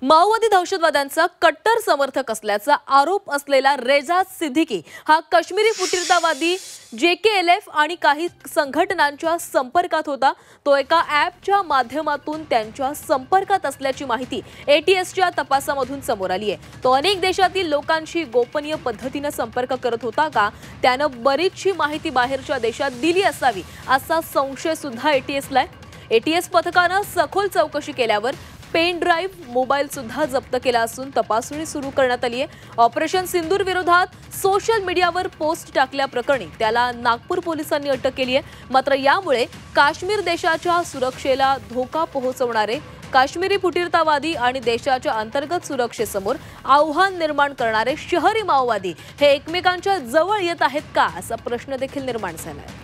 माओवादी दहशतवाद्यांचा कट्टर समर्थक असल्याचा आरोप असलेला रेजा सिद्दीकी हा काश्मीरी फुटीरतावादी JKLF आणि काही संघटनांच्या संपर्कात होता। तो एका ॲपच्या माध्यमातून त्यांच्या संपर्कात असल्याची माहिती ATSच्या तपासामधून समोर आली आहे। तो अनेक देशातील लोकांशी गोपनीय पद्धतीने संपर्क करत होता का, त्यानं बरीचशी माहिती बाहेरच्या देशात दिली असावी असा संशय सुद्धा ATSला आहे। ATS पथकानं सखोल चौकशी केल्यावर पेन ड्राइव्ह मोबाईल सुद्धा जप्त केला असून तपासणी सुरू करण्यात आली आहे। ऑपरेशन सिंदूर विरोधात सोशल मीडियावर पोस्ट टाकल्या प्रकरणी त्याला नागपूर पोलिसांनी अटक केली आहे। मात्र यामुळे काश्मीर देशाच्या सुरक्षेला धोका पोहोचवणारे काश्मीरी फुटीरतावादी आणि देशाच्या अंतर्गत सुरक्षेसमोर आव्हान निर्माण करणारे शहरी माओवादी हे एकमेकांच्या जवळ येत आहेत का असा प्रश्न देखील निर्माण झाला आहे।